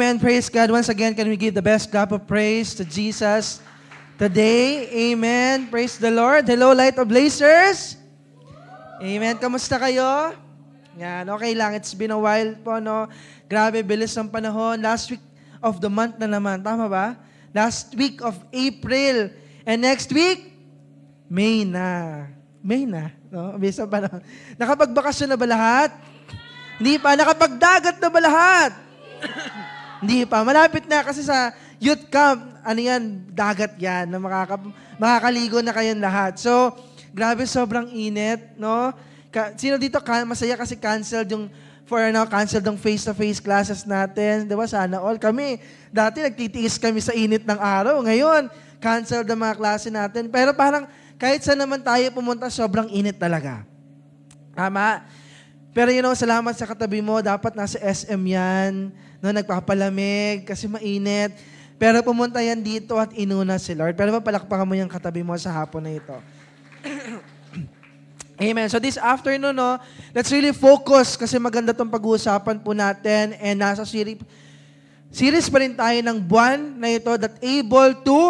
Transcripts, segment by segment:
Amen. Praise God. Once again, can we give the best clap of praise to Jesus today? Amen. Praise the Lord. Hello, Light of Blazers. Amen. Kamusta kayo? Yan, okay lang. It's been a while po, no? Grabe, bilis ng panahon. Last week of the month na naman. Tama ba? Last week of April. And next week, May na. May na. No? Bisa pa na. Nakapagbakasyon na ba lahat? Hindi pa. Nakapagdagat na ba lahat? Hindi pa. Malapit na kasi sa youth camp, ano yan, dagat yan, na makakaligo na kayong lahat. So, grabe, sobrang init, no? Sino dito masaya kasi canceled yung canceled yung face-to-face classes natin. Di ba? Sana all. Kami, dati nagtitiis kami sa init ng araw. Ngayon, canceled ang mga klase natin. Pero parang kahit saan naman tayo pumunta, sobrang init talaga. Tama? Pero salamat sa katabi mo. Dapat nasa SM yan. No, nagpapalamig kasi mainit. Pero pumunta yan dito at inuna si Lord. Pero palakpakan mo yung katabi mo sa hapon na ito. Amen. So this afternoon, let's really focus kasi maganda itong pag-uusapan po natin. And nasa series pa rin tayo ng buwan na ito that able to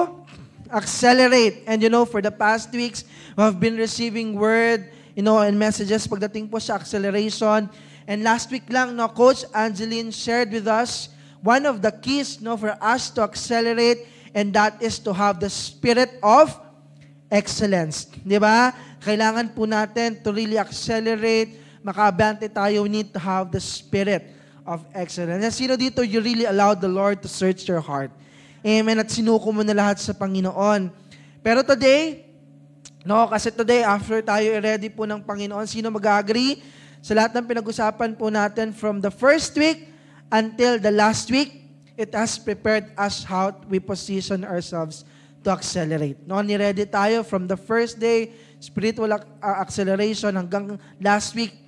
accelerate. And for the past weeks, we have been receiving word, and messages pagdating po sa acceleration. And last week lang, Coach Angeline shared with us one of the keys for us to accelerate, and that is to have the spirit of excellence. Di ba? Kailangan po natin to really accelerate, makaabante tayo, we need to have the spirit of excellence. And sino dito, you really allowed the Lord to search your heart. Amen. At sinuko mo na lahat sa Panginoon. Pero today, kasi today, after tayo ready po ng Panginoon, sino mag-agree? Sa lahat ng pinag-usapan po natin from the first week until the last week, it has prepared us how we position ourselves to accelerate. Ni-ready tayo from the first day, spiritual acceleration hanggang last week,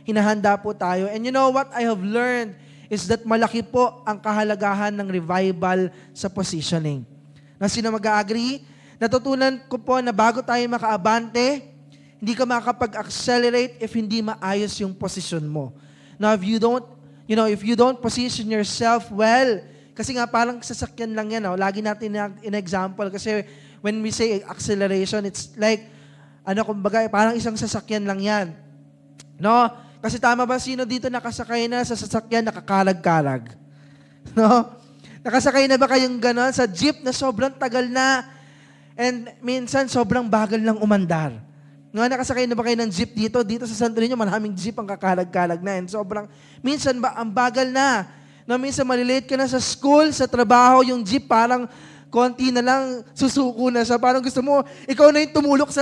hinahanda po tayo. And what I have learned is that malaki po ang kahalagahan ng revival sa positioning. Sino mag-agree? Natutunan ko po na bago tayo makaabante, hindi ka makakapag-accelerate if hindi maayos yung position mo. Now, if you don't position yourself well, kasi nga parang sasakyan lang yan. Lagi natin in-example kasi when we say acceleration, it's like, kumbaga, parang isang sasakyan lang yan. No? Kasi tama ba, sino dito nakasakay na sa sasakyan nakakalag-kalag? No? Nakasakay na ba kayong gano'n sa jeep na sobrang tagal na and minsan sobrang bagal lang umandar? Nakasakay na ba kayo ng jeep dito? Dito sa Santo Niño, maraming jeep ang kakalag-kalag na. And sobrang, minsan ba, ang bagal na. Minsan malilate ka na sa school, sa trabaho, yung jeep parang konti na lang, susuko na siya. Parang gusto mo, ikaw na yung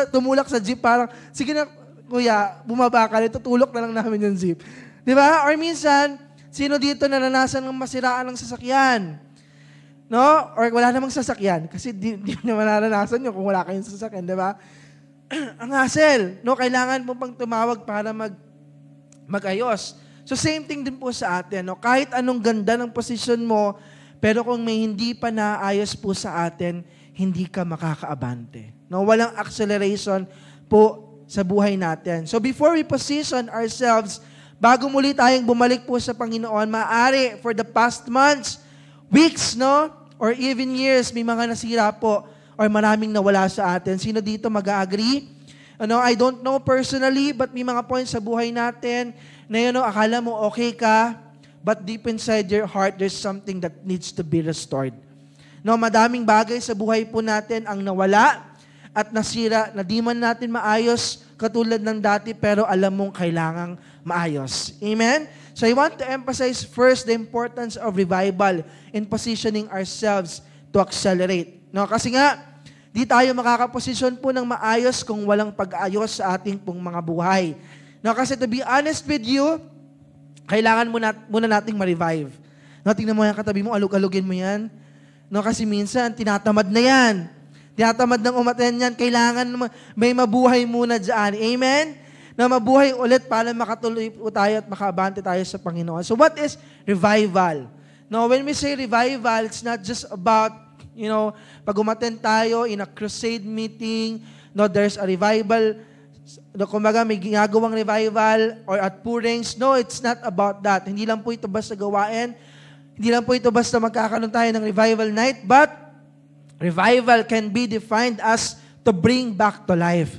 tumulak sa jeep, parang, sige na, kuya, bumaba ka, tutulok na lang namin yung jeep. Di ba? Or minsan, sino dito naranasan ng masiraan ng sasakyan? No? Or wala namang sasakyan. Kasi di naman naranasan nyo kung wala kayong sasakyan, di ba? Ang hassle, kailangan mo pang tumawag para mag-ayos. So same thing din po sa atin, kahit anong ganda ng posisyon mo, pero kung may hindi pa naayos po sa atin, hindi ka makakaabante. Walang acceleration po sa buhay natin. So before we position ourselves, bago muli tayong bumalik po sa Panginoon, maaari for the past months, weeks, or even years, may mga nasira po or maraming nawala sa atin. Sino dito mag-agree? I don't know personally, but may mga points sa buhay natin na akala mo okay ka, but deep inside your heart, there's something that needs to be restored. Madaming bagay sa buhay po natin ang nawala at nasira na di man natin maayos katulad ng dati, pero alam mong kailangang maayos. Amen? So I want to emphasize first the importance of revival in positioning ourselves to accelerate. Kasi nga, di tayo makakaposisyon po ng maayos kung walang pag-ayos sa ating pong mga buhay. Kasi to be honest with you, kailangan muna nating ma-revive. Tingnan mo yung katabi mo, alug-alugin mo yan. Kasi minsan, tinatamad na yan. Tinatamad ng umaten yan. Kailangan may mabuhay muna dyan. Amen? Na mabuhay ulit para makatuloy po tayo at makaabante tayo sa Panginoon. So what is revival? When we say revival, it's not just about pag umattend tayo in a crusade meeting, there's a revival, kumbaga may ginagawang revival or at Purings. No, it's not about that. Hindi lang po ito basta gawain. Hindi lang po ito basta magkakaroon tayo ng revival night, but revival can be defined as to bring back to life.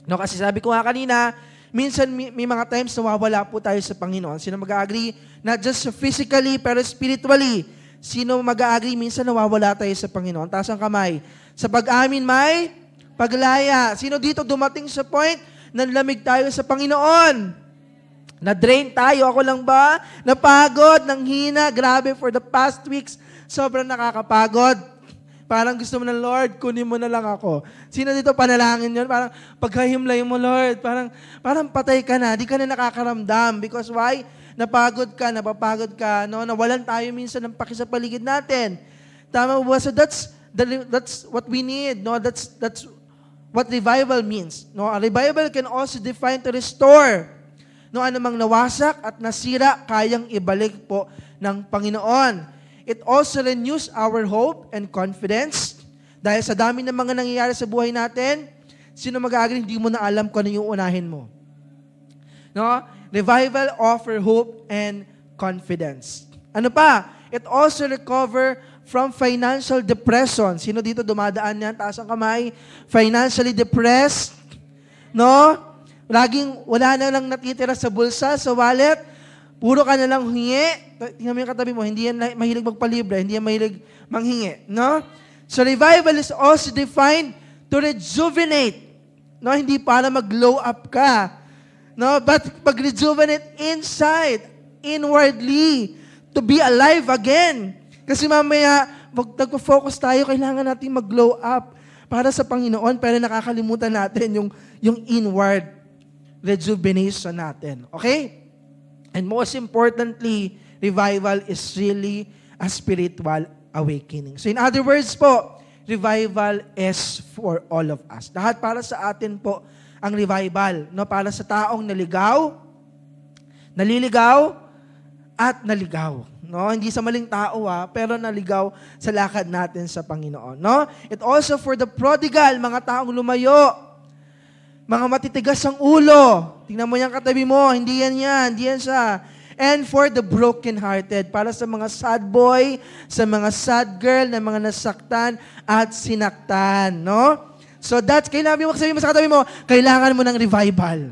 No, kasi sabi ko nga kanina, minsan may mga times nawawala po tayo sa Panginoon. Sino mag-agree? Not just physically, pero spiritually. Sino mag-agree? Minsan nawawala tayo sa Panginoon. Taas ang kamay. Sa pag-amin may paglaya. Sino dito dumating sa point na lamig tayo sa Panginoon? Na-drain tayo. Ako lang ba? Napagod, nanghina. Grabe, for the past weeks, sobrang nakakapagod. Parang gusto mo na, Lord, kunin mo na lang ako. Sino dito panalangin yun? Parang pagkahimlay mo, Lord. Parang patay ka na. Di ka na nakakaramdam. Because why? Napagod ka, napapagod ka. No? Nawalan tayo minsan ng paki sa paligid natin. Tama ba? So that's what we need. No? That's what revival means. No? A revival can also define to restore. No, anumang nawasak at nasira, kayang ibalik po ng Panginoon. It also renews our hope and confidence. Dahil sa dami ng mga nangyayari sa buhay natin, sino mag-agree, hindi mo na alam kung ano yung unahin mo. No? Revival offer hope and confidence. Ano pa? It also recover from financial depression. Sino dito dumadaan yan? Taas ang kamay. Financially depressed. No? Laging wala na lang natitira sa bulsa, sa wallet. Puro ka na lang hingi. Tingnan mo yung katabi mo, hindi yan mahilig magpalibre, hindi yan mahilig manghingi. No? So revival is also defined to rejuvenate. No? Hindi para mag-glow up ka. No? But pag-rejuvenate inside, inwardly, to be alive again. Kasi mamaya, nagpo-focus tayo, kailangan natin mag-glow up para sa Panginoon, pero nakakalimutan natin yung inward rejuvenation natin. Okay? And most importantly, revival is really a spiritual awakening. So in other words po, revival is for all of us. Lahat para sa atin po ang revival. No? Para sa taong naliligaw, at naligaw. No? Hindi sa maling tao pero naligaw sa lakad natin sa Panginoon. No? It also for the prodigal, mga taong lumayo, mga matitigas ang ulo. Tingnan mo yung katabi mo, hindi yan siya. And for the broken-hearted, para sa mga sad boy, sa mga sad girl, na mga nasaktan at sinaktan. No? So that's, kailangan mo sabihin mo sa katabi mo, kailangan mo ng revival.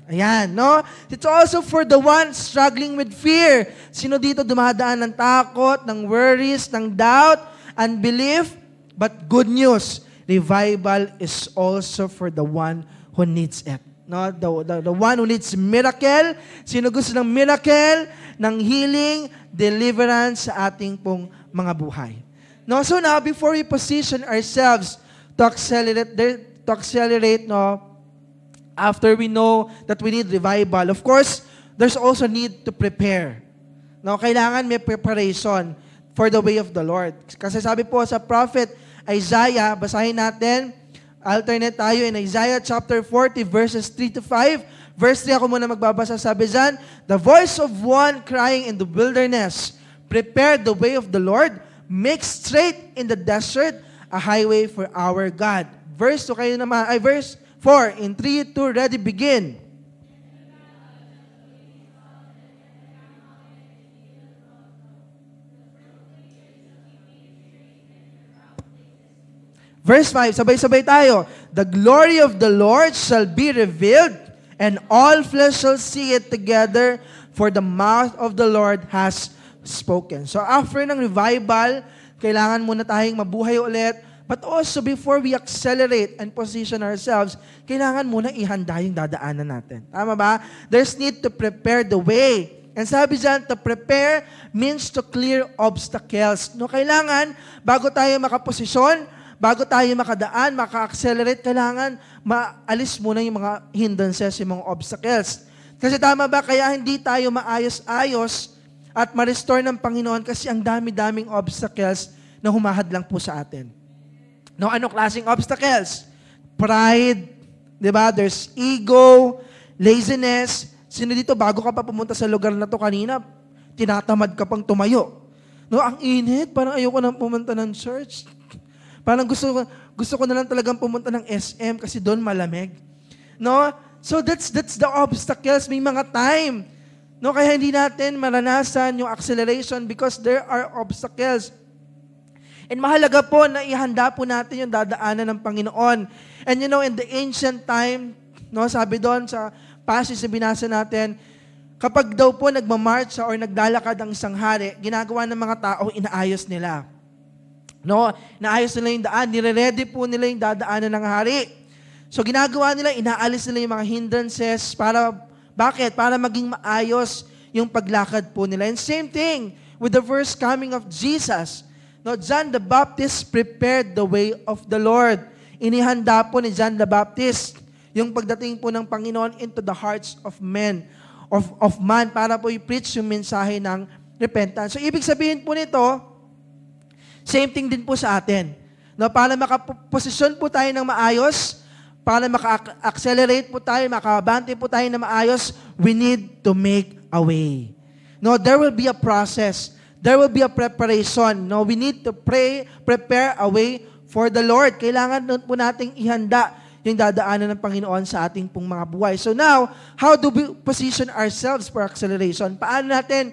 Ayan, no? It's also for the one struggling with fear. Sino dito dumadaan ng takot, ng worries, ng doubt, unbelief? But good news, revival is also for the one who needs it. No, the one who needs miracle. Sino gusto ng miracle, ng healing, deliverance sa ating pong mga buhay. No, so now before we position ourselves to accelerate, no, after we know that we need revival, of course, there's also need to prepare. No, kailangan may preparation for the way of the Lord. Kasi sabi po sa prophet Isaiah, basahin natin, alternate tayo in Isaiah chapter 40 verses 3 to 5. Verse 3 ako muna magbabasa, sabi dyan, the voice of one crying in the wilderness, prepare the way of the Lord, make straight in the desert a highway for our God. Verse 2 kayo naman, verse 4, in 3, 2, ready, begin. Verse 5, sabay-sabay tayo. The glory of the Lord shall be revealed, and all flesh shall see it together, for the mouth of the Lord has spoken. So after ng revival, kailangan muna tayong mabuhay ulit, but also before we accelerate and position ourselves, kailangan muna ihanda yung dadaanan natin. Tama ba? There's need to prepare the way. And sabi dyan, to prepare means to clear obstacles. No, kailangan, bago tayo makaposisyon, bago tayo makadaan, maka-accelerate, kailangan maalis muna yung mga hindrances, yung mga obstacles. Kasi tama ba, kaya hindi tayo maayos-ayos at ma-restore ng Panginoon kasi ang dami-daming obstacles na humahadlang po sa atin. No, anong klaseng obstacles? Pride, di ba? There's ego, laziness. Sino dito, bago ka pa pumunta sa lugar na to kanina, tinatamad ka pang tumayo. No, ang init, parang ayoko nang pumunta ng church. Parang gusto ko na lang talagang pumunta ng SM kasi doon malamig. No? So that's the obstacles. May mga time No, kaya hindi natin maranasan yung acceleration because there are obstacles. And mahalaga po na ihanda po natin yung dadaanan ng Panginoon. And in the ancient time, no, sabi doon sa passage na binasa natin, kapag daw po nagmamarch or naglalakad ang isang hari, ginagawa ng mga tao, inaayos nila. No, inaayos nila yung daan, nire-ready po nila yung dadaanan ng hari. So ginagawa nila, inaalis nila yung mga hindrances para bakit? Para maging maayos yung paglakad po nila. And same thing with the first coming of Jesus. No, John the Baptist prepared the way of the Lord. Inihanda po ni John the Baptist yung pagdating po ng Panginoon into the hearts of men, of man, para po i-preach yung mensahe ng repentance. So ibig sabihin po nito, same thing din po sa atin. No, para makaposisyon po tayo ng maayos, para maka-accelerate po tayo, makabante po tayo na maayos, we need to make a way. No, there will be a process. There will be a preparation. No, we need to prepare a way for the Lord. Kailangan po nating ihanda yung dadaanan ng Panginoon sa ating pong mga buhay. So now, how do we position ourselves for acceleration? Paano natin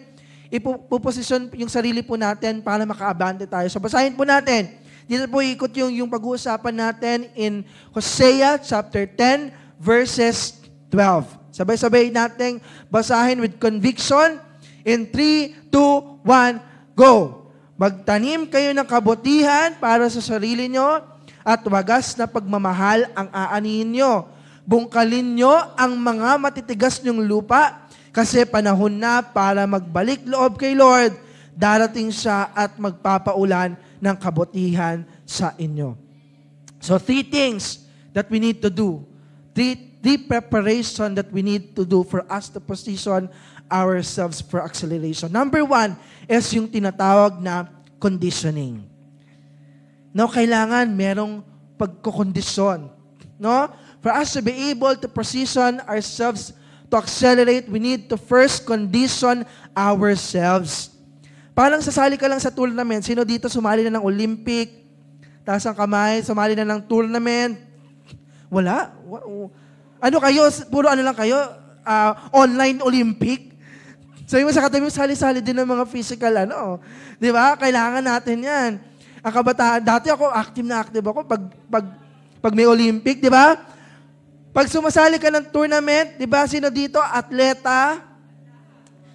ipoposisyon yung sarili po natin para makaabante tayo? So basahin po natin. Dito po ikot yung pag-uusapan natin in Hosea chapter 10 verses 12. Sabay-sabay nating basahin with conviction. In 3, 2, 1, go! Magtanim kayo ng kabutihan para sa sarili nyo at wagas na pagmamahal ang aanihin nyo. Bungkalin nyo ang mga matitigas nyong lupa kasi panahon na para magbalik loob kay Lord. Darating siya at magpapaulan ng kabutihan sa inyo. So 3 things that we need to do. Three preparation that we need to do for us to position ourselves for acceleration. Number 1 is yung tinatawag na conditioning. No, kailangan merong pagkukondisyon. No? For us to be able to position ourselves to accelerate, we need to first condition ourselves. Parang sasali ka lang sa tournament. Sino dito sumali na ng Olympic? Taas ang kamay, sumali na ng tournament? Wala? Ano kayo? Puro ano lang kayo? Online Olympic? Sabi mo sa katabi mo, sali-sali din ng mga physical, Di ba? Kailangan natin yan. Ang kabataan, dati ako, active ako pag may Olympic, di ba? Pag sumasali ka ng tournament, di ba, sino dito? Atleta?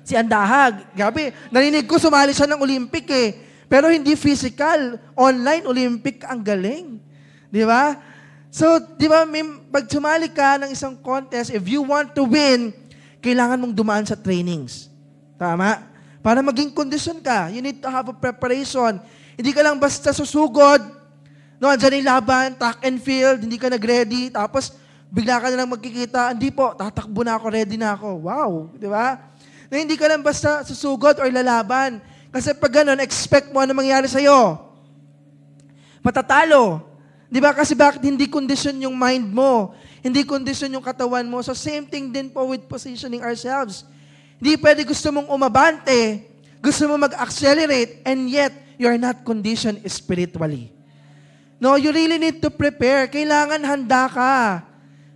Si Andahag. Gabi, narinig ko sumali siya ng Olympic eh. Pero hindi physical. Online Olympic, ang galing. Di ba? So, di ba, pag sumali ka ng isang contest, if you want to win, kailangan mong dumaan sa trainings. Tama? Para maging kondisyon ka, you need to have a preparation. Hindi ka lang basta susugod, andyan yung laban, track and field, hindi ka nag-ready, tapos bigla ka na lang magkikita, hindi po, tatakbo na ako, ready na ako. Wow, di ba? Na hindi ka lang basta susugod or lalaban. Kasi pag ganun, expect mo ano mangyari sa'yo. Matatalo. Di ba? Kasi bakit hindi condition yung mind mo? Hindi condition yung katawan mo. So same thing din po with positioning ourselves. Hindi pwede gusto mong umabante, gusto mo mag-accelerate, and yet, you're not conditioned spiritually. No, you really need to prepare. Kailangan handa ka.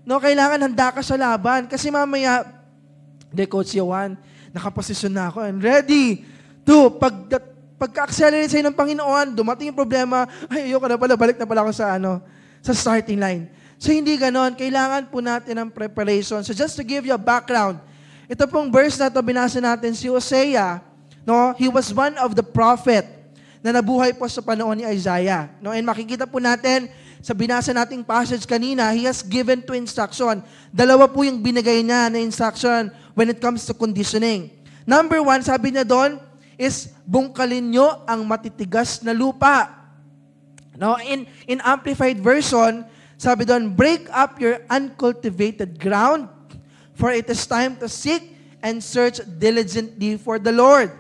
No, kailangan handa ka sa laban. Kasi mamaya, Coach Yohan, nakaposisyon na ako and ready to, pagka-accelerate sa'yo ng Panginoon, dumating yung problema, ay, ayoko na pala, balik na pala ako sa starting line. So, hindi ganon. Kailangan po natin ng preparation. So, just to give you a background, ito pong verse na ito, binasa natin si Hosea, no, he was one of the prophet na nabuhay po sa panahon ni Isaiah. No, and makikita po natin, sa binasa nating passage kanina, he has given 2 instruction. Dalawa po yung binigay niya na instruction when it comes to conditioning. Number 1, sabi niya doon, is bungkalin nyo ang matitigas na lupa. No, in Amplified Version, sabi doon, break up your uncultivated ground, for it is time to seek and search diligently for the Lord.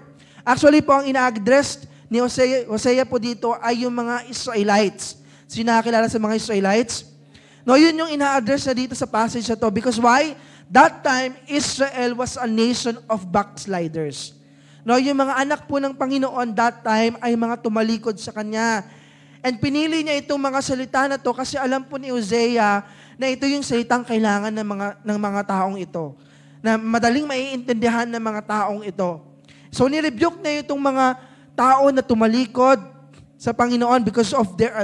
Actually po, ang ina-address ni Hosea po dito ay yung mga Israelites. Sino nakakilala sa mga Israelites? No, yun yung ina-address na dito sa passage na to. Because why? That time, Israel was a nation of backsliders. No, yung mga anak po ng Panginoon that time ay mga tumalikod sa Kanya. And pinili niya itong mga salita na to kasi alam po ni Hosea na ito yung salitang kailangan ng mga taong ito. na madaling maiintindihan ng mga taong ito. So, nirebuke na itong mga tao na tumalikod sa Panginoon because of their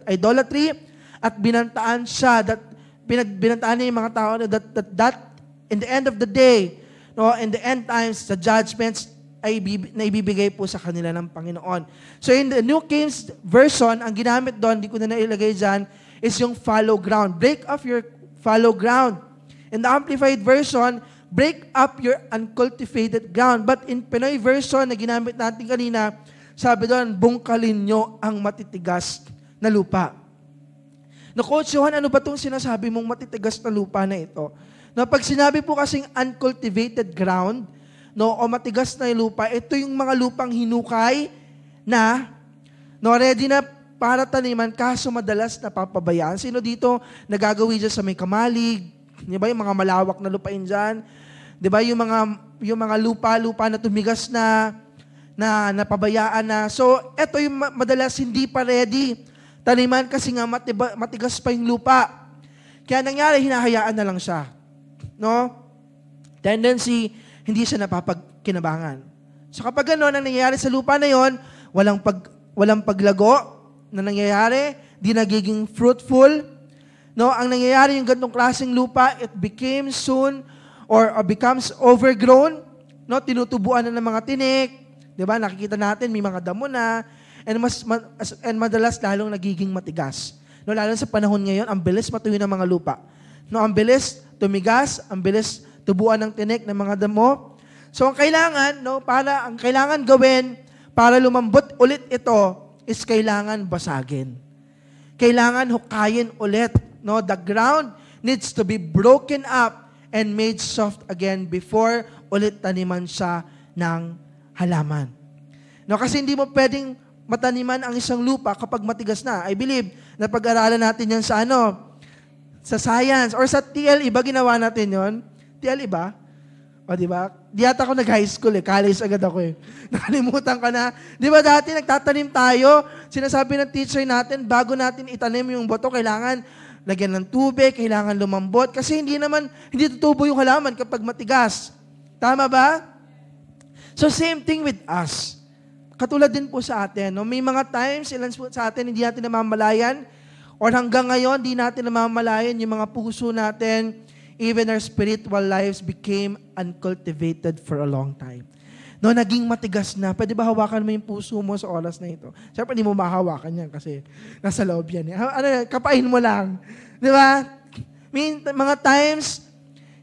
idolatry at binantaan niya yung mga tao that in the end of the day, no, in the end times, the judgments ay naibibigay po sa kanila ng Panginoon. So in the New King Version, ang ginamit doon, di ko na nailagay dyan, is yung follow ground. Break up your follow ground. In the Amplified Version, break up your uncultivated ground. But in Pinoy Version na ginamit natin kanina, sabi doon, bungkalin nyo ang matitigas na lupa. No, Coach Johan, ano ba itong sinasabi mong matitigas na lupa na ito? No, pag sinabi po kasing uncultivated ground, no, o matigas na lupa, ito yung mga lupang hinukay na, no, ready na para taniman, kaso madalas napapabayaan. Sino dito nagagawin dyan sa may kamalig? Di ba yung mga malawak na lupain dyan? Di ba yung mga lupa na tumigas na napabayaan na. So, ito yung madalas hindi pa ready taniman kasi nga matigas pa yung lupa. Kaya nangyari, hinahayaan na lang siya. No? Tendency, hindi siya napapagkinabangan. So kapag gano'n, ang nangyayari sa lupa na yon, walang paglago na nangyayari, di nagiging fruitful. No, ang nangyayari yung ganitong klaseng lupa, it became soon or becomes overgrown. No, tinutubuan na ng mga tinik. 'Di ba? Nakikita natin may mga damo na and madalas lalong nagiging matigas. No, lalo sa panahon ngayon, ang bilis matuyo ng mga lupa. No, ang bilis tumigas, ang bilis tubuan ng tinik ng mga damo. So ang kailangan gawin para lumambot ulit ito is kailangan basagin. Kailangan hukayin ulit. No, the ground needs to be broken up and made soft again before ulit taniman siya ng halaman. No, kasi hindi mo pwedeng mataniman ang isang lupa kapag matigas na. I believe na pag-aralan natin yan sa sa science or sa TLE ba ginawa natin yon? TLE ba? O, di ba? Di yata ako nag-high school college agad ako Nakalimutan ka na. Di ba dati nagtatanim tayo, sinasabi ng teacher natin, bago natin itanim yung boto, kailangan lagyan ng tubig, kailangan lumambot, kasi hindi tutubo yung halaman kapag matigas. Tama ba? So same thing with us. Katulad din po sa atin. No? May mga times, ilan sa atin, hindi natin namamalayan, or hanggang ngayon, hindi natin namamalayan yung mga puso natin, even our spiritual lives became uncultivated for a long time. No, naging matigas na. Pwede ba hawakan mo yung puso mo sa oras na ito? Siyempre, hindi mo mahawakan yan kasi nasa loob yan. Kapain mo lang. Di ba? Mga times,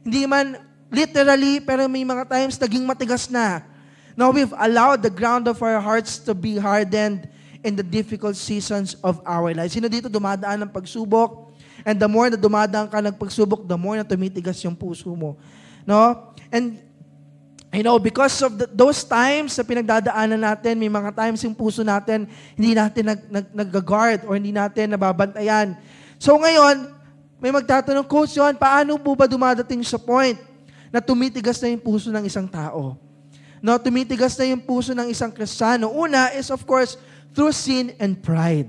hindi man literally, pero may mga times naging matigas na. Now, we've allowed the ground of our hearts to be hardened in the difficult seasons of our lives. Sino dito dumadaan ng pagsubok? And the more na dumadaan ka ng pagsubok, the more na tumitigas yung puso mo. No? And, because of those times na pinagdadaanan natin, may mga times yung puso natin, hindi natin nag-guard or hindi natin nababantayan. So ngayon, may magtatanong, Coach John, paano po ba dumadating sa point na tumitigas na yung puso ng isang tao? No, tumitigas na yung puso ng isang Kristiyano. Una is, of course, through sin and pride.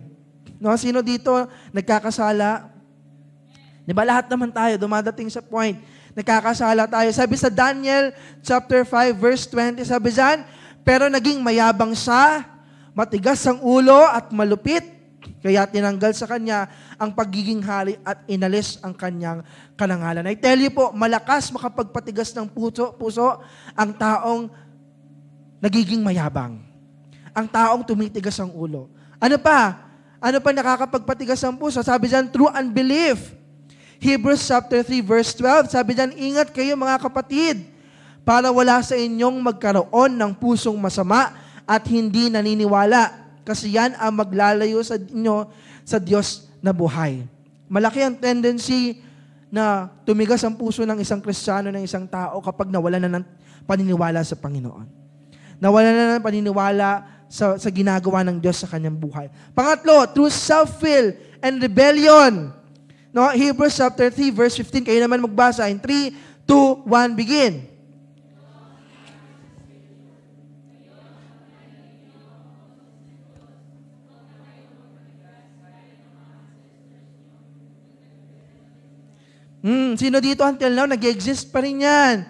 No, sino dito nagkakasala? Di ba lahat naman tayo dumadating sa point, nagkakasala tayo. Sabi sa Daniel chapter 5 verse 20, sabi dyan, pero naging mayabang siya, matigas ang ulo at malupit, kaya tinanggal sa kanya ang pagiging hari at inalis ang kanyang karangalan. I tell you po, malakas makapagpatigas ng puso ang taong nagiging mayabang. Ang taong tumitigas ang ulo. Ano pa? Ano pa nakakapagpatigas ang puso? Sabi dyan, through unbelief. Hebrews chapter 3 verse 12, sabi dyan, ingat kayo mga kapatid, para wala sa inyong magkaroon ng pusong masama at hindi naniniwala, kasi yan ang maglalayo sa inyo sa Diyos na buhay. Malaki ang tendency na tumigas ang puso ng isang Kristiyano, ng isang tao kapag nawala na ng paniniwala sa Panginoon. Nawala na ng paniniwala sa ginagawa ng Diyos sa kanyang buhay. Pangatlo, through self-will and rebellion. No, Hebrews chapter 3 verse 15, kayo naman magbasa in 3, 2, 1, begin. Sino dito until now, nag-exist pa rin yan?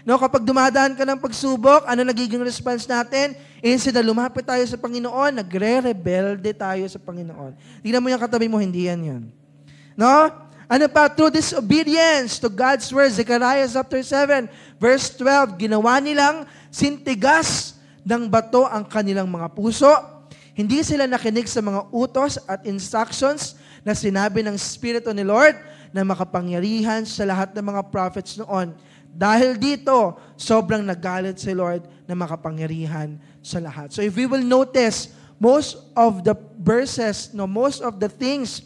No, kapag dumadaan ka ng pagsubok, ano nagiging response natin? Instead na lumapit tayo sa Panginoon, nagre-rebelde tayo sa Panginoon. Tingnan mo yung katabi mo, hindi yan yun. No? Ano pa? Through disobedience to God's words, Zechariah chapter 7, verse 12, ginawa nilang sintigas ng bato ang kanilang mga puso. Hindi sila nakinig sa mga utos at instructions na sinabi ng Espiritu ni Lord na makapangyarihan sa lahat ng mga prophets noon. Dahil dito, sobrang nagalit si Lord na makapangyarihan sa lahat. So if we will notice, most of the verses, most of the things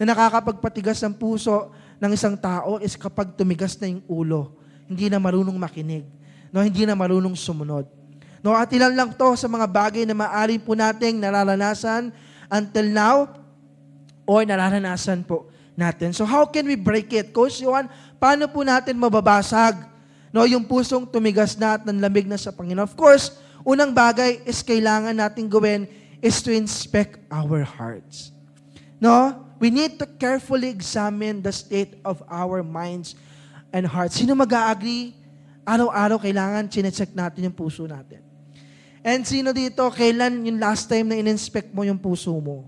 na nakakapagpatigas ng puso ng isang tao is kapag tumigas na yung ulo. Hindi na marunong makinig. Hindi na marunong sumunod. At ilan lang to sa mga bagay na maaari po nating nararanasan until now or nararanasan po natin. So how can we break it? Coach Johan, paano po natin mababasag yung pusong tumigas na at nanlamig na sa Panginoon? Of course, unang bagay is kailangan nating gawin is to inspect our hearts. We need to carefully examine the state of our minds and hearts. Sino mag-a-agree? Araw-araw kailangan chinecheck natin yung puso natin. And sino dito, kailan yung last time na in-inspect mo yung puso mo?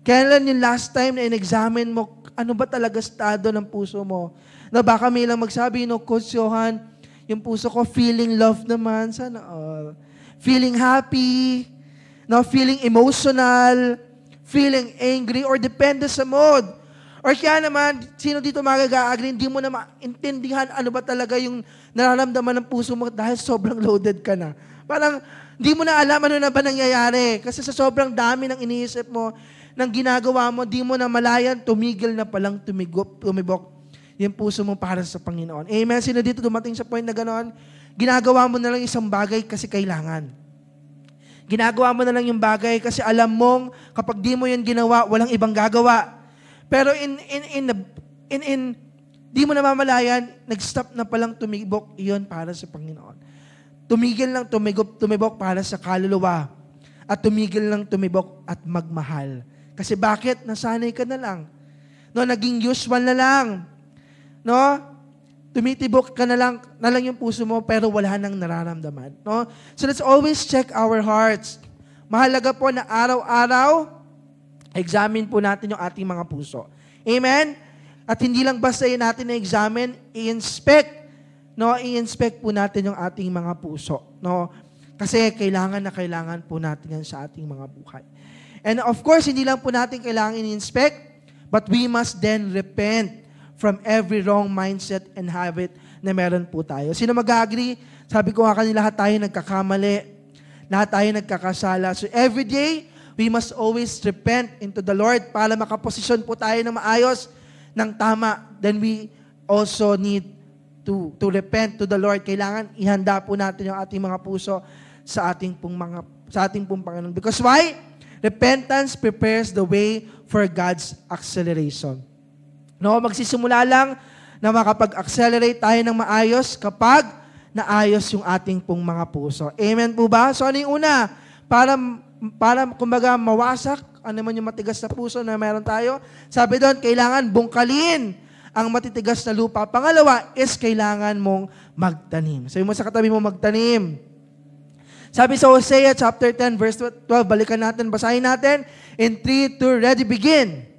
Kailan yung last time na in-examine mo, ano ba talaga estado ng puso mo? Baka may lang magsabi, Coach Johan, yung puso ko feeling love naman, sana all. Feeling happy, feeling emotional, feeling angry, or depende sa mood. Or kaya naman, sino dito mag-agree, hindi mo na maintindihan ano ba talaga yung nararamdaman ng puso mo dahil sobrang loaded ka na. Parang, hindi mo na alam ano na ba nangyayari. Kasi sa sobrang dami ng iniisip mo, ng ginagawa mo, di mo na malayan, tumigil na palang tumibok yung puso mo para sa Panginoon. Amen? Sino dito dumating sa point na gano'n? Ginagawa mo na lang isang bagay kasi kailangan. Ginagawa mo na lang yung bagay kasi alam mong kapag di mo yan ginawa, walang ibang gagawa. Pero di mo na mamalayan, nag-stop na palang tumibok, iyon para sa Panginoon. Tumigil lang tumibok para sa kaluluwa. At tumigil lang tumibok at magmahal. Kasi bakit? Nasanay ka na lang. Naging usual na lang. Tumitibok ka na lang yung puso mo pero wala nang nararamdaman. So let's always check our hearts. Mahalaga po na araw-araw, examine po natin yung ating mga puso. Amen? At hindi lang basta natin na-examine, i-inspect. I-inspect po natin yung ating mga puso. Kasi kailangan na kailangan po natin yan sa ating mga buhay. And of course, hindi lang po natin kailangan i-inspect, but we must then repent from every wrong mindset and habit na meron po tayo. Sino mag-agree? Sabi ko nga kanila, lahat tayo nagkakamali. Lahat tayo nagkakasala. So every day, we must always repent into the Lord para makaposisyon po tayo ng maayos, ng tama. Then we also need to repent to the Lord. Kailangan ihanda po natin yung ating mga puso sa ating pong Panginoon. Because why? Repentance prepares the way for God's acceleration. Magsisimula lang na makapag-accelerate tayo ng maayos kapag naayos yung ating pong mga puso. Amen po ba? So ano yung una? Para kumbaga mawasak, ano man yung matigas na puso na meron tayo, sabi doon, kailangan bungkalin ang matitigas na lupa. Pangalawa is kailangan mong magtanim. Sabi mo sa katabi mo, magtanim. Sabi sa Hosea chapter 10 verse 12, balikan natin, basahin natin. In 3, 2, ready, begin.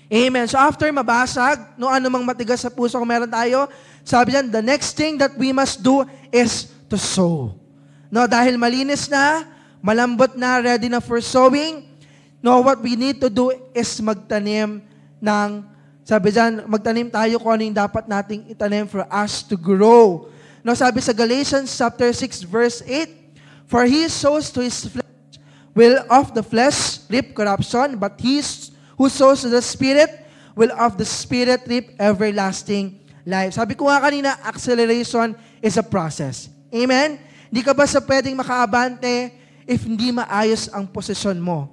Amen. So after mabasag, anumang matigas sa puso kung meron tayo, sabi niyan, the next thing that we must do is to sow. Dahil malinis na, malambot na, ready na for sowing, what we need to do is magtanim ng, sabi diyan, magtanim tayo kung ano yung dapat nating itanim for us to grow. Sabi sa Galatians chapter 6 verse 8, for he sows to his flesh will of the flesh reap corruption, but he who sows to the Spirit will of the Spirit reap everlasting life. Sabi ko nga kanina, acceleration is a process. Amen? Hindi ka ba pwedeng makaabante if hindi maayos ang posisyon mo?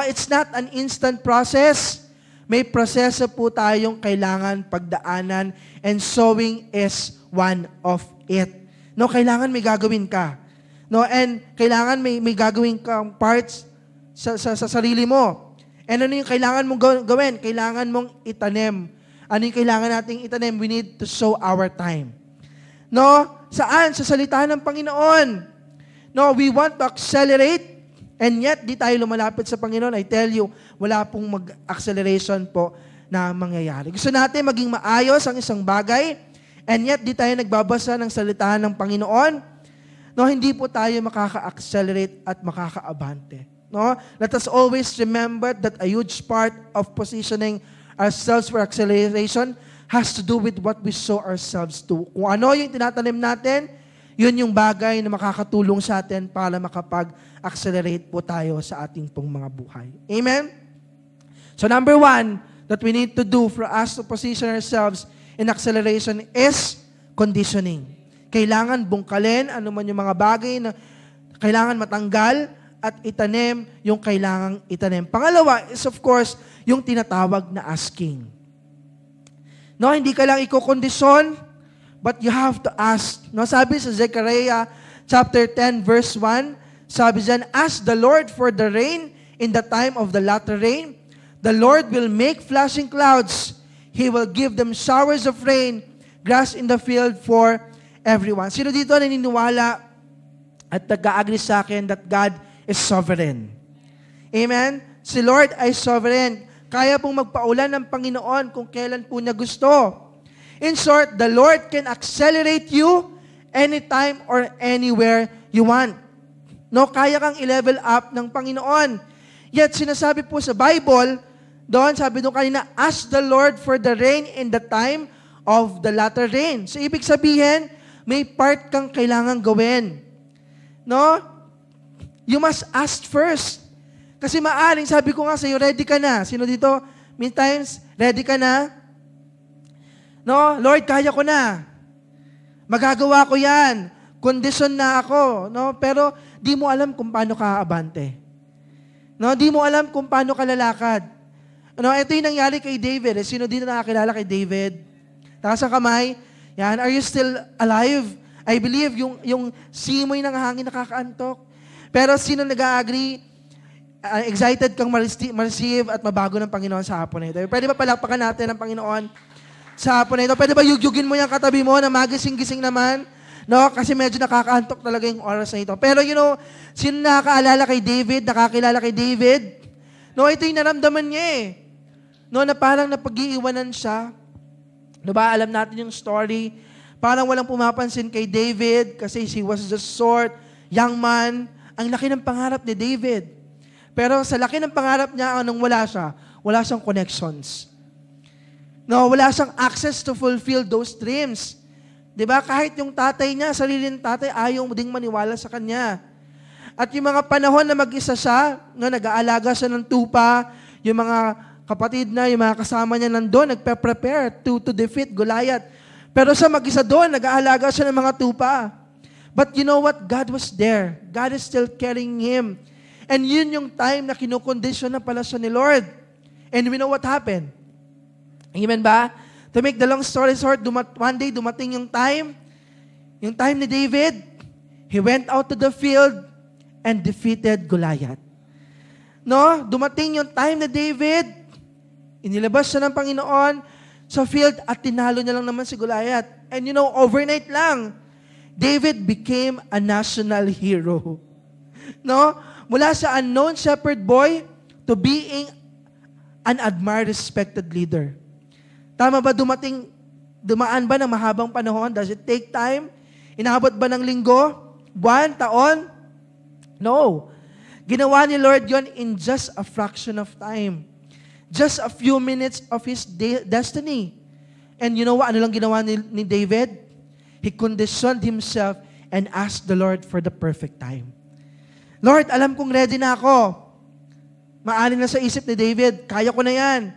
It's not an instant process. may proseso po tayong kailangan pagdaanan, and sowing is one of it. No, kailangan may gagawin ka. No, and kailangan may gagawin kang parts sa sarili mo. And ano yung kailangan mong gawin? Kailangan mong itanim. Ano yung kailangan nating itanim? We need to sow our time. No? Saan? Sa salita ng Panginoon. No, we want to accelerate, and yet di tayo lumalapit sa Panginoon. I tell you, wala pong mag-acceleration po na mangyayari. Gusto natin maging maayos ang isang bagay, and yet di tayo nagbabasa ng salita ng Panginoon. No, hindi po tayo makaka-accelerate at makaka-abante. No? Let us always remember that a huge part of positioning ourselves for acceleration has to do with what we sow ourselves to. Kung ano yung tinatanim natin, yun yung bagay na makakatulong sa atin para makapag-accelerate po tayo sa ating pong mga buhay. Amen? So number 1 that we need to do for us to position ourselves in acceleration is conditioning. Kailangan bungkalin ano man yung mga bagay na kailangan matanggal at itanim yung kailangang itanim. Pangalawa is of course, yung tinatawag na asking. No, hindi ka lang ikokondisyon, but you have to ask. No, sabi sa Zechariah chapter 10 verse 1, sabi diyan, ask the Lord for the rain in the time of the latter rain. The Lord will make flashing clouds. He will give them showers of rain, grass in the field for everyone. Sino dito naniniwala at nag-agree sa akin that God is sovereign? Amen? Si Lord ay sovereign. Kaya pong magpaulan ng Panginoon kung kailan po niya gusto. In short, the Lord can accelerate you anytime or anywhere you want. No, kaya kang i-level up ng Panginoon. Yet sinasabi po sa Bible, doon sabi doon kanina, ask the Lord for the rain in the time of the latter rain. So ibig sabihin, may part kang kailangan gawin. No? You must ask first. Kasi maaring, sabi ko nga sa'yo, ready ka na. Sino dito? Many times, ready ka na? No? Lord, kaya ko na. Magagawa ko yan. Kondisyon na ako. No? Pero, di mo alam kung paano ka abante. No? Di mo alam kung paano ka lalakad. No? Ito yung nangyari kay David. Sino dito nakakilala kay David? Taas ang kamay. Yan. Are you still alive? I believe yung simoy ng hangin nakakaantok. Pero sino nag-agree, excited kang ma-receive at mabago ng Panginoon sa hapon na ito? Pwede ba palakpakan natin ang Panginoon sa hapon na ito? Pwede ba yugyugin mo yung katabi mo na magising-gising naman? No? Kasi medyo nakakaantok talaga yung oras na ito. Pero sino nakakaalala kay David, nakakilala kay David? No, ito yung naramdaman niya eh. No, na parang napag-iiwanan siya. No ba, alam natin yung story. Parang walang pumapansin kay David kasi he was just short, young man. Ang laki ng pangarap ni David. Pero sa laki ng pangarap niya, anong wala siyang connections. No, wala siyang access to fulfill those dreams. 'Di ba? Kahit yung tatay niya, sarili ng tatay, ayaw ding maniwala sa kanya. At yung mga panahon na mag-isa siya, no, nag-aalaga siya ng tupa, yung mga kapatid na, yung mga kasama niya nandoon, nagpe-prepare to defeat Goliath. Pero sa mag-isa doon, nag-aalaga siya ng mga tupa. But you know what? God was there. God is still carrying him. And yun yung time na kinukondisyon na pala siya ni Lord. And we know what happened. Amen ba? To make the long story short, one day dumating yung time ni David, he went out to the field and defeated Goliath. No? Dumating yung time ni David, inilabas siya ng Panginoon sa field at tinalo niya lang naman si Goliath. And overnight lang, David became a national hero. No? Mula sa unknown shepherd boy to being an admired, respected leader. Tama ba dumaan ba ng mahabang panahon? Does it take time? Inabot ba ng linggo? Buwan? Taon? No. Ginawa ni Lord yon in just a fraction of time. Just a few minutes of his destiny. And you know what? Ano lang ginawa ni David? He conditioned himself and asked the Lord for the perfect time. Lord, alam kong ready na ako. Maanin na sa isip ni David, kaya ko na yan.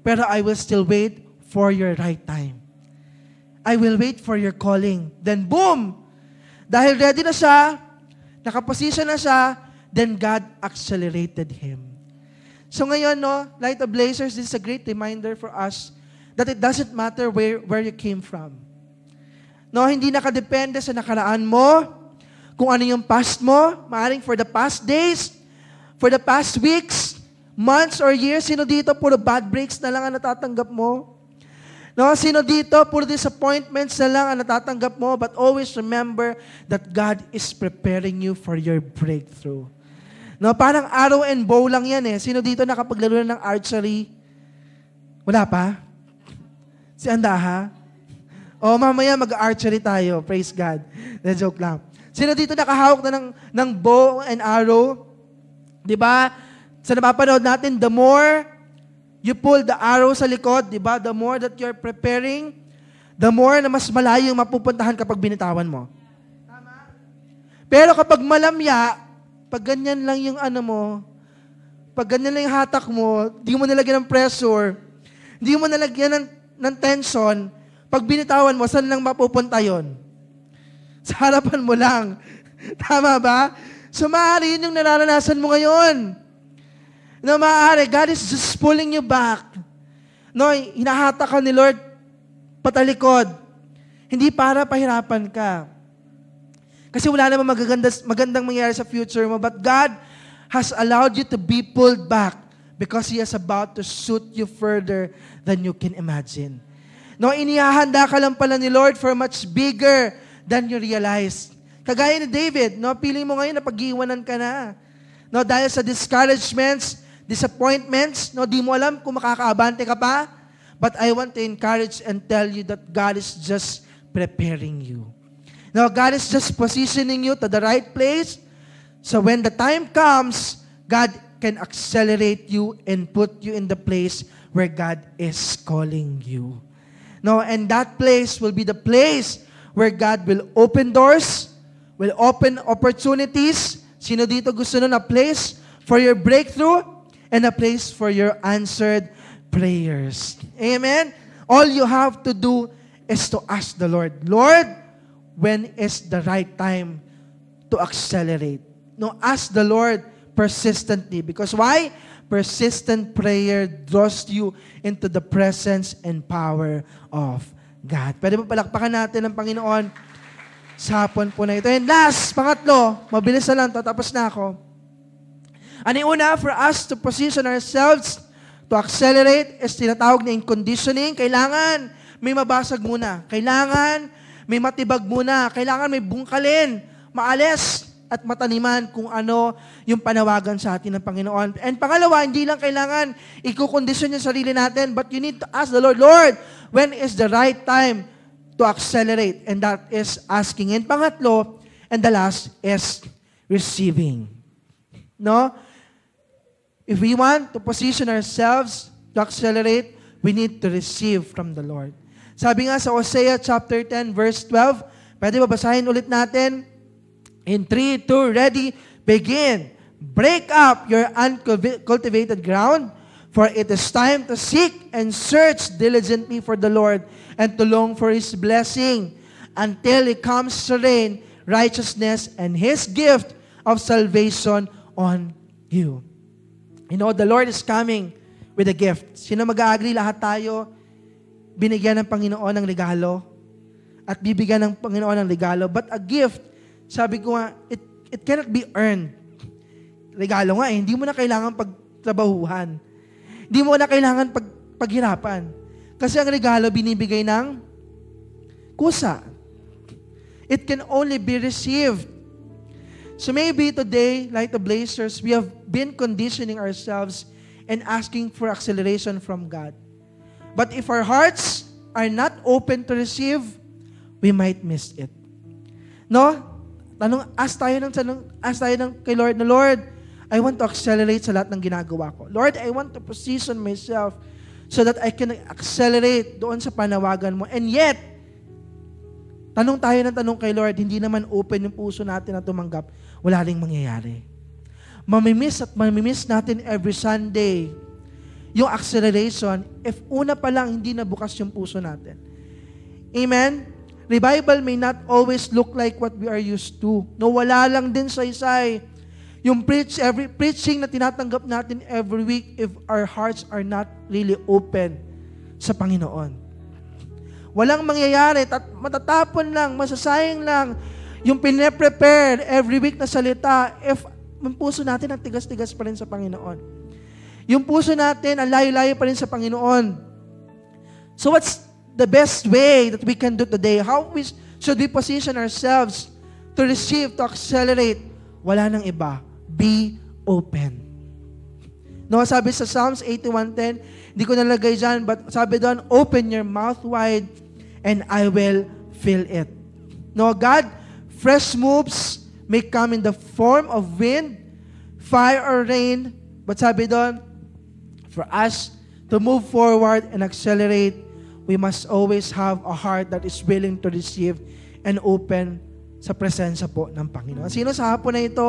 Pero I will still wait for your right time. I will wait for your calling. Then boom! Dahil ready na siya, nakaposition na siya, then God accelerated him. So ngayon, no, Light of Blazers, this is a great reminder for us that it doesn't matter where you came from. No, hindi nakadepende sa nakaraan mo, kung ano yung past mo, maaring for the past days, for the past weeks, months or years, sino dito, puro bad breaks na lang ang natatanggap mo? No, sino dito, puro disappointments na lang ang natatanggap mo, but always remember that God is preparing you for your breakthrough. No, parang arrow and bow lang yan eh. Sino dito nakapaglaro na ng archery? Wala pa? Si Andaha? O, mamaya mag-archery tayo. Praise God. Na joke lang. Sino dito nakahawak na ng bow and arrow? Diba? Sa napapanood natin, the more you pull the arrow sa likod, diba? The more that you're preparing, the more na mas malayo yung mapupuntahan kapag binitawan mo. Tama? Pero kapag malamya, pag ganyan lang yung ano mo, pag ganyan lang yung hatak mo, di mo nalagyan ng pressure, di mo nalagyan ng tension, pag binitawan mo, saan lang mapupunta yun? Sa harapan mo lang. Tama ba? So maaari yun yung nararanasan mo ngayon. Na maaari, God is just pulling you back. No, hinahatak ka ni Lord patalikod. Hindi para pahirapan ka. Kasi wala namang magandang mangyayari sa future mo, but God has allowed you to be pulled back because He is about to shoot you further than you can imagine. No, inihahanda ka lang pala ni Lord for much bigger than you realize. Kagaya ni David, no, feeling mo ngayon na pag-iwanan ka na. No, dahil sa discouragements, disappointments, no, di mo alam kung makakaabante ka pa. But I want to encourage and tell you that God is just preparing you. Now, God is just positioning you to the right place. So when the time comes, God can accelerate you and put you in the place where God is calling you. No, and that place will be the place where God will open doors, will open opportunities. Sino dito gusto nun a place for your breakthrough and a place for your answered prayers? Amen? All you have to do is to ask the Lord, Lord, when is the right time to accelerate? No, ask the Lord persistently. Because why? Persistent prayer draws you into the presence and power of God. Pwede mo palakpakan natin ang Panginoon sa hapon po na ito. And last, pangatlo, mabilis na lang, tapos na ako. Ano yung una, for us to position ourselves to accelerate is tinatawag na in conditioning. Kailangan may mabasag muna. Kailangan may matibag muna. Kailangan may bungkalin, maalis, at mataniman kung ano yung panawagan sa atin ng Panginoon. And pangalawa, hindi lang kailangan ikukondisyon yung sarili natin, but you need to ask the Lord, Lord, when is the right time to accelerate? And that is asking. And pangatlo, and the last is receiving. No? If we want to position ourselves to accelerate, we need to receive from the Lord. Sabi nga sa Hosea chapter 10 verse 12, pwede ba basahin ulit natin? In 3, 2, ready, begin. Break up your uncultivated ground, for it is time to seek and search diligently for the Lord and to long for His blessing until He comes to rain righteousness and His gift of salvation on you. You know, the Lord is coming with a gift. Sino mag-agree? Lahat tayo binigyan ng Panginoon ng regalo at bibigyan ng Panginoon ng regalo. But a gift, sabi ko nga, it cannot be earned. Regalo nga eh, hindi mo na kailangan pagtrabahuhan. Hindi mo na kailangan paghirapan. Kasi ang regalo binibigay ng kusa. It can only be received. So maybe today, like the Blazers, we have been conditioning ourselves and asking for acceleration from God. But if our hearts are not open to receive, we might miss it. No? Ask tayo ng kay Lord na, Lord, I want to accelerate sa lahat ng ginagawa ko. Lord, I want to position myself so that I can accelerate doon sa panawagan mo. And yet, tanong tayo ng tanong kay Lord, hindi naman open yung puso natin na tumanggap, wala ring mangyayari. Mamimiss natin every Sunday yung acceleration if una pa lang hindi na bukas yung puso natin. Amen? Revival may not always look like what we are used to. No, wala lang din saysay. Yung preaching na tinatanggap natin every week if our hearts are not really open sa Panginoon. Walang mangyayari, matatapon lang, masasayang lang yung pine-prepare every week na salita if yung puso natin ang tigas-tigas pa rin sa Panginoon. Yung puso natin ang layo-layo pa rin sa Panginoon. So what's the best way that we can do today? How should we position ourselves to receive, to accelerate? Wala nang iba. Be open. No, sabi sa Psalms 81:10, hindi ko nalagay dyan, but sabi doon, open your mouth wide and I will fill it. No, God, fresh moves may come in the form of wind, fire, or rain. But sabi doon, for us to move forward and accelerate, we must always have a heart that is willing to receive and open sa presensya po ng Panginoon. Sino sa hapon na ito,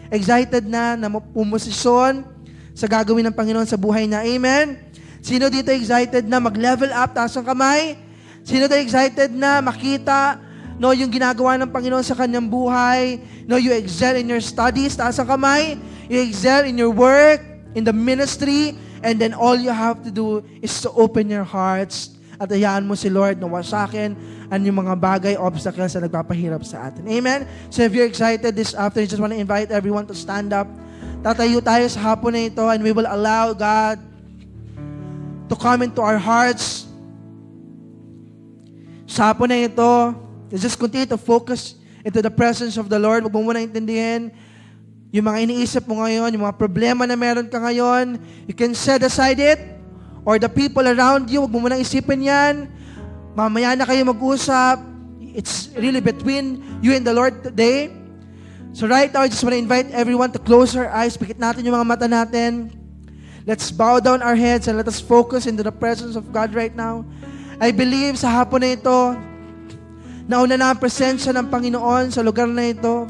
excited na pumosisyon sa gagawin ng Panginoon sa buhay niya? Amen? Sino dito excited na mag-level up? Taas ang kamay. Sino dito excited na makita yung ginagawa ng Panginoon sa kanyang buhay? You excel in your studies. Taas ang kamay. You excel in your work, in the ministry, and then all you have to do is to open your hearts at hayaan mo si Lord na wasakin ang yung mga bagay, obstacles na nagpapahirap sa atin. Amen? So if you're excited this afternoon, I just want to invite everyone to stand up. Tatayo tayo sa hapon na ito and we will allow God to come into our hearts. Sa hapon na ito, let's just continue to focus into the presence of the Lord. Huwag mo muna intindihin yung mga iniisip mo ngayon, yung mga problema na meron ka ngayon. You can set aside it. Or the people around you, huwag mo munang isipin yan. Mamaya na kayo mag-usap. It's really between you and the Lord today. So right now, I just want to invite everyone to close our eyes. Pikit natin yung mga mata natin. Let's bow down our heads and let us focus into the presence of God right now. I believe sa hapon na ito, nauna na ang presensya ng Panginoon sa lugar na ito.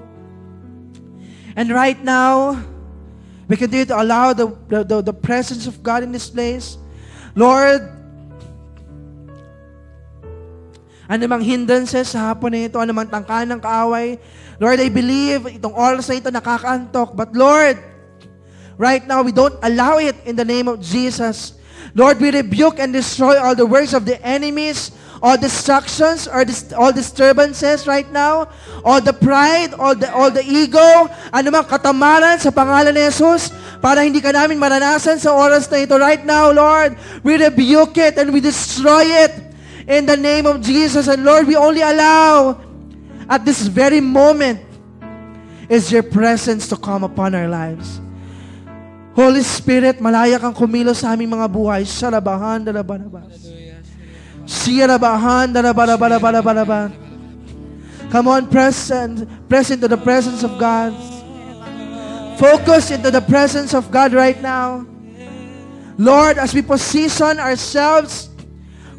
And right now, we continue to allow the presence of God in this place. Lord, anumang hindrances sa hapon na ito, anumang tangka ng kaaway, Lord, I believe itong oras na ito nakakaantok. But Lord, right now, we don't allow it in the name of Jesus. Lord, we rebuke and destroy all the works of the enemies, all distractions, or all disturbances right now, all the pride, all the ego, anumang katamaran sa pangalan ni Jesus, para hindi ka namin maranasan sa oras na ito. Right now, Lord, we rebuke it and we destroy it in the name of Jesus. And Lord, we only allow at this very moment is your presence to come upon our lives. Holy Spirit, malaya kang kumilos sa aming mga buhay. Shalabahan, dalabanabas. Siyarabahan, dalabanabanabanabanaban. Come on, press into the presence of God. Focus into the presence of God right now. Lord, as we position ourselves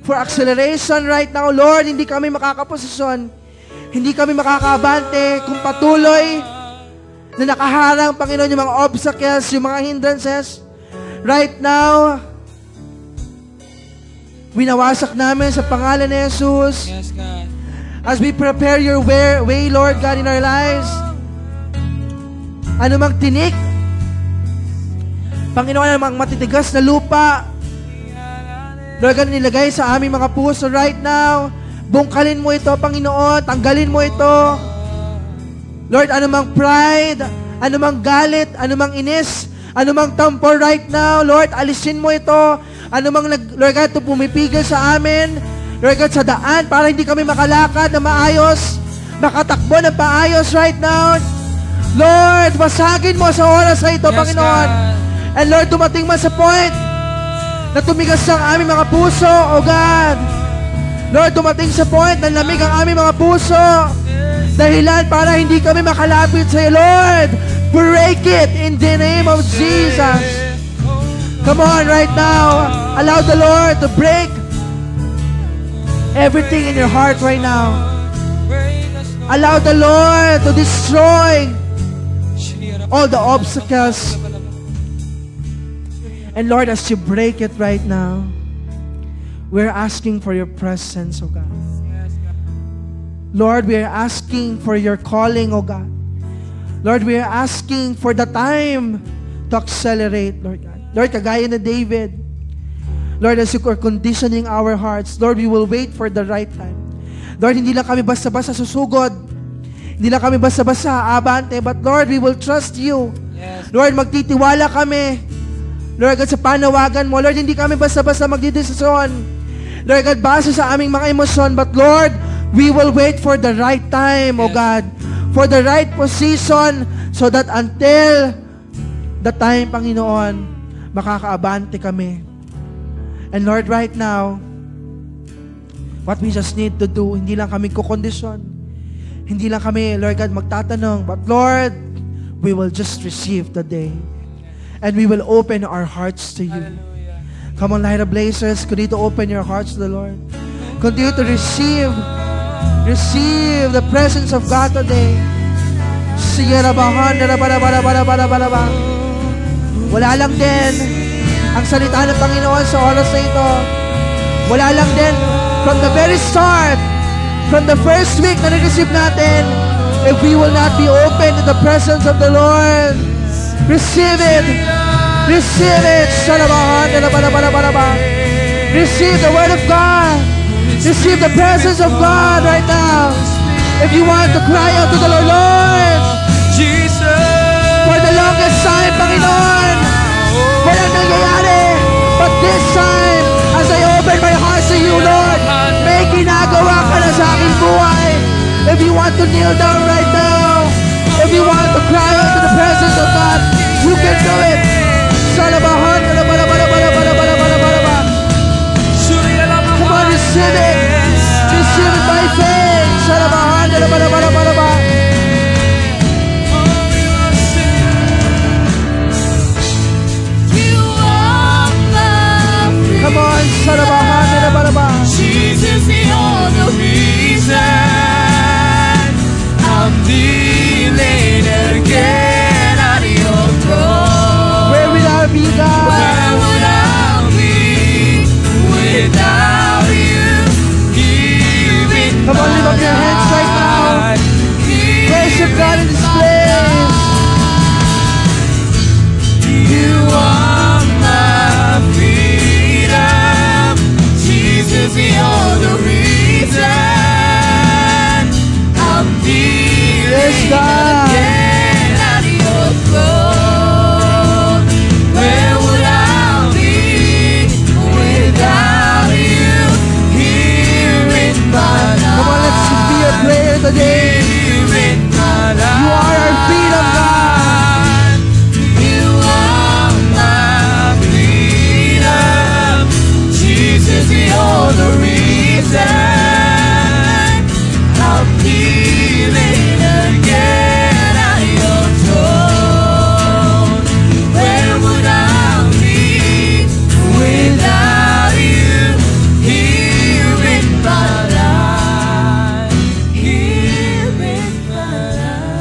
for acceleration right now, Lord, hindi kami makakaposisyon. Hindi kami makakabante kung patuloy na nakaharang, Panginoon, yung mga obstacles, yung mga hindrances. Right now, winawasak namin sa pangalan ni Jesus. Yes, God. As we prepare your way, Lord God, in our lives, anumang tinik, Panginoon, anumang matitigas na lupa, Lord God, nilagay sa aming mga puso right now, bungkalin mo ito, Panginoon, tanggalin mo ito. Lord, anumang pride, anumang galit, anumang inis, anumang tampo right now, Lord, alisin mo ito. Anumang, Lord God, ito pumipigil sa amin, Lord God, sa daan, para hindi kami makalakad na maayos, makatakbo na paayos right now. Lord, basagin mo sa oras na ito, yes, Panginoon. God. And Lord, dumating man sa point na tumigas ang aming mga puso, oh God. Lord, dumating sa point na lamig ang aming mga puso. Dahilan para hindi kami makalapit sa iyo, Lord. Break it in the name of Jesus. Come on, right now. Allow the Lord to break everything in your heart right now. Allow the Lord to destroy all the obstacles. And Lord, as you break it right now, we're asking for your presence, oh God. Lord, we are asking for your calling, oh God. Lord, we are asking for the time to accelerate, Lord God. Lord, kagaya na David, Lord, as you are conditioning our hearts, Lord, we will wait for the right time. Lord, hindi lang kami basta-basta susugod. Hindi lang kami basta-basta abante, but Lord, we will trust you. Yes. Lord, magtitiwala kami. Lord God, sa panawagan mo. Lord, hindi kami basta-basta magdidesisyon. Lord God, base sa aming mga emosyon, but Lord, we will wait for the right time, O God. For the right position, so that until the time, Panginoon, makakaabante kami. And Lord, right now, what we just need to do, hindi lang kami kukondisyon. Hindi lang kami, Lord God, magtatanong. But Lord, we will just receive today. And we will open our hearts to you. Hallelujah. Come on, Light of Blazers, continue to open your hearts to the Lord. Continue to receive the presence of God today. Wala lang din ang salita ng Panginoon sa oras na ito. Wala lang din from the very start, from the first week na nag-receive natin, if we will not be open to the presence of the Lord, receive it. Receive it. Receive the Word of God. Receive the presence of God right now. If you want to cry out to the Lord, Jesus, for the longest time, Panginoon, walang nangyayari. But this time, as I open my heart to you, Lord, may ginagawa ka na sa aking buhay. If you want to kneel down right now, if you want to cry out to the presence of God, you can do it. Salabahan, come on, receive it. Receive it by faith. Salabahan, come on, salabahan, Jesus, the only reason I'm kneeling again at your throne. Where will I be, God? Where would I be without you? Here in Come on, lift up your hands right now. Worship God in this place. You are my freedom. Jesus, the only reason I'm kneeling Yes, God. again at your throne. Where would I be without you? Here in my life. Come on, let's be a prayer today. Here in my life. You are our freedom, God. You are my freedom. Jesus, the only reason I'm kneeling again at your throne. Where would I be without you? Here in my life. Here in my life.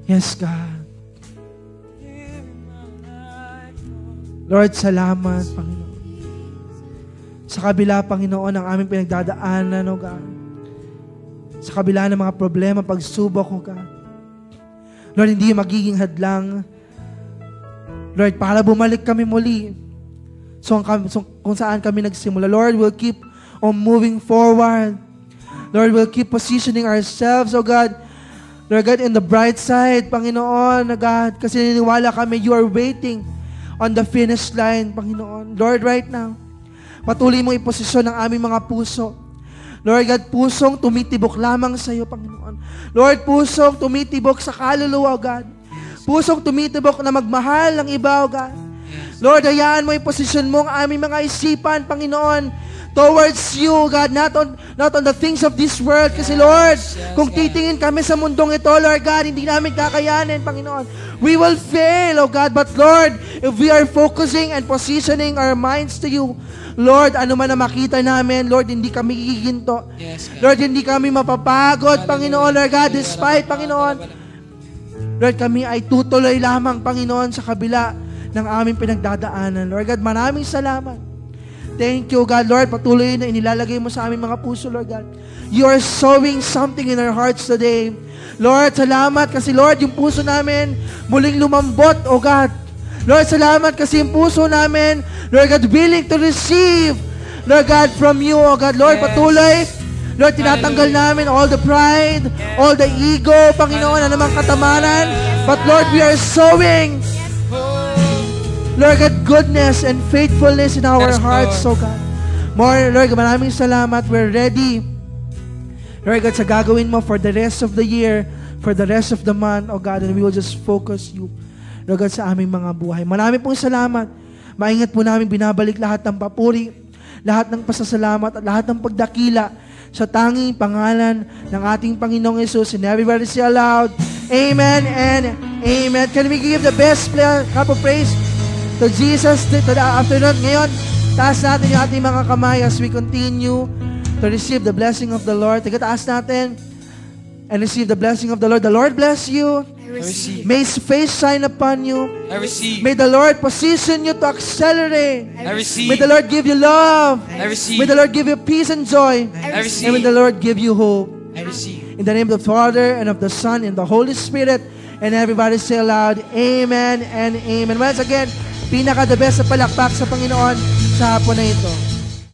Yes, God. Lord, salamat, Panginoon. Sa kabila, Panginoon, ng aming pinagdadaanan, O God. Sa kabila ng mga problema, pagsubok, O God. Lord, hindi magiging hadlang. Lord, para bumalik kami muli. So, kung saan kami nagsimula, Lord, we'll keep on moving forward. Lord, we'll keep positioning ourselves, O God. Lord God, in the bright side, Panginoon, O God, kasi naniniwala kami, you are waiting on the finish line, Panginoon. Lord, right now, patuloy mong iposisyon ang aming mga puso. Lord God, pusong tumitibok lamang sa iyo, Panginoon. Lord, pusong tumitibok sa kaluluwa, O God. Pusong tumitibok na magmahal ng iba, O God. Lord, hayaan mo iposisyon mo ang aming mga isipan, Panginoon, towards you, God, not on the things of this world. Kasi, Lord, kung titingin kami sa mundong ito, Lord God, hindi namin kakayanin, Panginoon. We will fail, oh God. But, Lord, if we are focusing and positioning our minds to you, Lord, ano man na makita namin, Lord, hindi kami giginto. Yes, God. Lord, hindi kami mapapagod, Panginoon, Lord God, despite, Panginoon. Lord, kami ay tutuloy lamang, Panginoon, sa kabila ng aming pinagdadaanan. Lord God, maraming salamat. Thank you, God. Lord, patuloy na inilalagay mo sa aming mga puso, Lord God. You are sowing something in our hearts today. Lord, salamat kasi, Lord, yung puso namin muling lumambot, oh God. Lord, salamat kasi yung puso namin, Lord God, willing to receive, Lord God, from you, oh God. Lord, patuloy, Lord, tinatanggal namin all the pride, all the ego, Panginoon, anumang katamaran. But Lord, we are sowing, Lord God, goodness and faithfulness in our hearts, oh God. More, Lord, maraming salamat. We're ready, Lord God, sa gagawin mo for the rest of the year, for the rest of the month, oh God, and we will just focus you, Lord God, sa aming mga buhay. Marami pong salamat. Maingat po namin binabalik lahat ng papuri, lahat ng pasasalamat, at lahat ng pagdakila sa tanging pangalan ng ating Panginoong Yesus. And everybody say aloud, Amen and Amen. Can we give the best clap of praise to Jesus to the afternoon? Ngayon, taas natin yung ating mga kamay as we continue to receive the blessing of the Lord. Taas natin and receive the blessing of the Lord. The Lord bless you. I receive. May His face shine upon you. I receive. May the Lord position you to accelerate. I receive. May the Lord give you love. I receive. May the Lord give you peace and joy. I receive. And may the Lord give you hope. I receive. In the name of the Father, and of the Son, and the Holy Spirit. And everybody say aloud, Amen and Amen. Once again, pinaka-the best sa palakpak sa Panginoon sa hapon na ito.